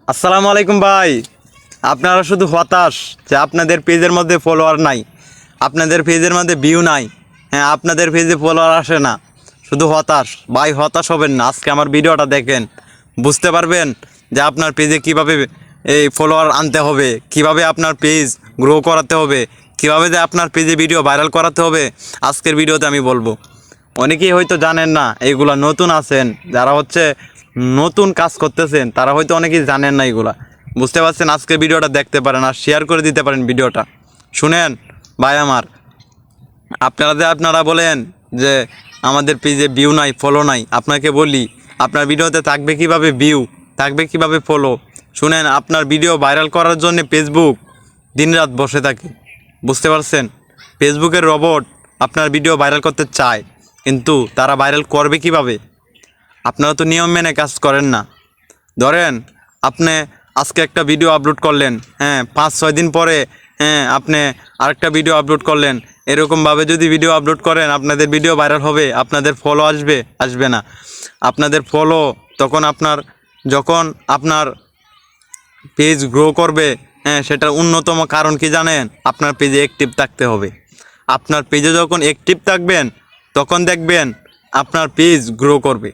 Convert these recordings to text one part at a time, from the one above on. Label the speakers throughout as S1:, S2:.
S1: আসসালামু আলাইকুম ভাই। আপনারা শুধু হতাশ যে আপনাদের পেজের মধ্যে ফলোয়ার নাই, আপনাদের পেজের মধ্যে ভিউ নাই। হ্যাঁ, আপনাদের পেজে ফলোয়ার আসে না, শুধু হতাশ। ভাই হতাশ হবেন না, আজকে আমার ভিডিওটা দেখেন, বুঝতে পারবেন যে আপনার পেজে কিভাবে এই ফলোয়ার আনতে হবে, কিভাবে আপনার পেজ গ্রো করাতে হবে, কিভাবে যে আপনার পেজে ভিডিও ভাইরাল করাতে হবে। আজকের ভিডিওতে আমি বলবো। অনেকেই হয়তো জানেন না, এইগুলা নতুন আছেন যারা হচ্ছে নতুন কাজ করতেছেন, তারা হয়তো অনেকেই জানেন না এইগুলা। বুঝতে পারছেন? আজকে ভিডিওটা দেখতে পারেন আর শেয়ার করে দিতে পারেন ভিডিওটা। শুনেন ভাই আমার, আপনারা বলেন যে আমাদের পেজে ভিউ নাই, ফলো নাই। আপনাকে বলি, আপনার ভিডিওতে থাকবে কিভাবে ভিউ, থাকবে কিভাবে ফলো। শুনেন, আপনার ভিডিও ভাইরাল করার জন্য ফেসবুক দিনরাত বসে থাকে। বুঝতে পারছেন? ফেসবুকের রোবট আপনার ভিডিও ভাইরাল করতে চায়, কিন্তু তারা ভাইরাল করবে কিভাবে? আপনারা তো নিয়ম মেনে কাজ করেন না। ধরেন আপনি আজকে একটা ভিডিও আপলোড করলেন, হ্যাঁ, 5-6 দিন পরে আপনি আরেকটা ভিডিও আপলোড করলেন। এরকমভাবে যদি ভিডিও আপলোড করেন, আপনাদের ভিডিও ভাইরাল হবে, আপনাদের ফলো আসবে? আসবে না। আপনাদের ফলো যখন আপনার পেজ গ্রো করবে, হ্যাঁ, সেটার অন্যতম কারণ কি জানেন? আপনার পেজে অ্যাক্টিভ থাকতে হবে। আপনার পেজে যখন অ্যাক্টিভ থাকবেন, তখন দেখবেন আপনার পেজ গ্রো করবে।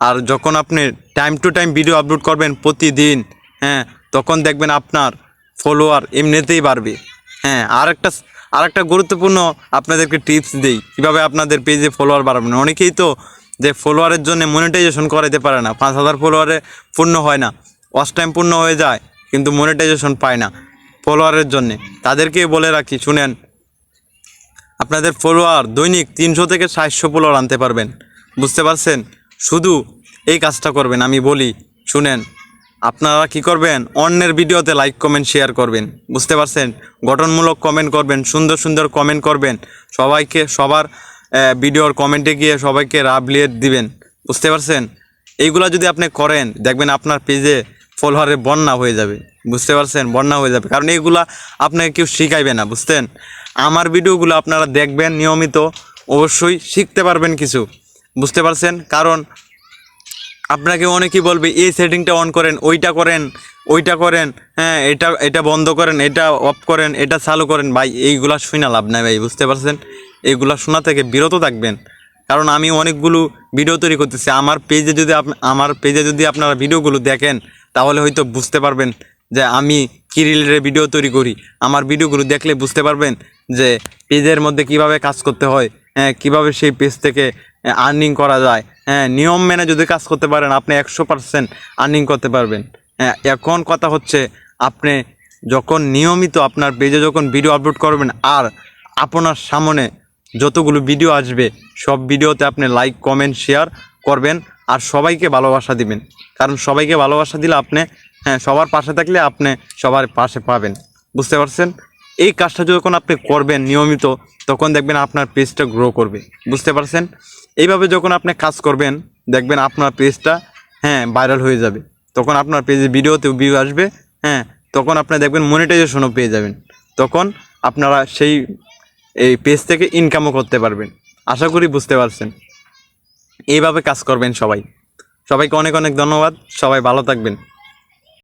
S1: আর যখন আপনি time to time video upload করবেন প্রতিদিন, হ্যাঁ, তখন দেখবেন আপনার ফলোয়ার এমনিতেই বাড়বে। হ্যাঁ, আরেকটা গুরুত্বপূর্ণ আপনাদেরকে টিপস দেই, কীভাবে আপনাদের পেজে ফলোয়ার বাড়াবেন। অনেকেই তো যে ফলোয়ারের জন্য মনিটাইজেশন করাতে পারে না, 5,000 ফলোয়ারে পূর্ণ হয় না, ওয়াচ টাইম পূর্ণ হয়ে যায় কিন্তু মনিটাইজেশন পায় না ফলোয়ারের জন্যে। তাদেরকেই বলে রাখি, শুনেন, আপনাদের ফলোয়ার দৈনিক 300 থেকে 700 ফলোয়ার আনতে পারবেন। বুঝতে পারছেন? শুধু এই কাজটা করবেন, আমি বলি শুনেন। আপনারা কি করবেন? অন্যের ভিডিওতে লাইক কমেন্ট শেয়ার করবেন। বুঝতে পারছেন? গঠনমূলক কমেন্ট করবেন, সুন্দর সুন্দর কমেন্ট করবেন। সবার ভিডিওর কমেন্টে গিয়ে সবাইকে রাবলিয়েট দিবেন। বুঝতে পারছেন? এইগুলা যদি আপনি করেন, দেখবেন আপনার পেজে ফলোয়ারে বন্যা হয়ে যাবে। বুঝতে পারছেন? বন্যা হয়ে যাবে, কারণ এইগুলা আপনাকে কেউ শিখাইবে না। বুঝতেন? আমার ভিডিওগুলো আপনারা দেখবেন নিয়মিত, অবশ্যই শিখতে পারবেন কিছু। বুঝতে পারছেন? কারণ আপনাকে অনেকেই বলবে এই সেটিংটা অন করেন, ওইটা করেন, হ্যাঁ, এটা বন্ধ করেন, এটা অফ করেন, এটা চালু করেন। ভাই এইগুলা শুনে লাভ নাই ভাই। বুঝতে পারছেন? এইগুলা শোনা থেকে বিরত থাকবেন। কারণ আমি অনেকগুলো ভিডিও তৈরি করতেছি। আমার পেজে যদি আপনারা ভিডিওগুলো দেখেন, তাহলে হয়তো বুঝতে পারবেন যে আমি কী রিলেটেড ভিডিও তৈরি করি। আমার ভিডিওগুলো দেখলে বুঝতে পারবেন যে পেজের মধ্যে কিভাবে কাজ করতে হয়, হ্যাঁ, কীভাবে সেই পেজ থেকে আর্নিং করা যায়। হ্যাঁ, নিয়ম মেনে যদি কাজ করতে পারেন, আপনি 100% আর্নিং করতে পারবেন। হ্যাঁ, এখন কথা হচ্ছে, আপনি যখন নিয়মিত আপনার পেজে যখন ভিডিও আপলোড করবেন, আর আপনার সামনে যতগুলো ভিডিও আসবে, সব ভিডিওতে আপনি লাইক কমেন্ট শেয়ার করবেন আর সবাইকে ভালোবাসা দিবেন। কারণ সবাইকে ভালোবাসা দিলে আপনি, হ্যাঁ, সবার পাশে থাকলে আপনি সবার পাশে পাবেন। বুঝতে পারছেন? এই কাজটা যখন আপনি করবেন নিয়মিত, তখন দেখবেন আপনার পেজটা গ্রো করবে। বুঝতে পারছেন? এইভাবে যখন আপনি কাজ করবেন, দেখবেন আপনার পেজটা, হ্যাঁ, ভাইরাল হয়ে যাবে। তখন আপনার পেজে ভিডিওতেও ভিউ আসবে, হ্যাঁ, তখন আপনি দেখবেন মনিটাইজেশনও পেয়ে যাবেন। তখন আপনারা এই পেজ থেকে ইনকামও করতে পারবেন। আশা করি বুঝতে পারছেন। এইভাবে কাজ করবেন সবাই। সবাইকে অনেক অনেক ধন্যবাদ। সবাই ভালো থাকবেন।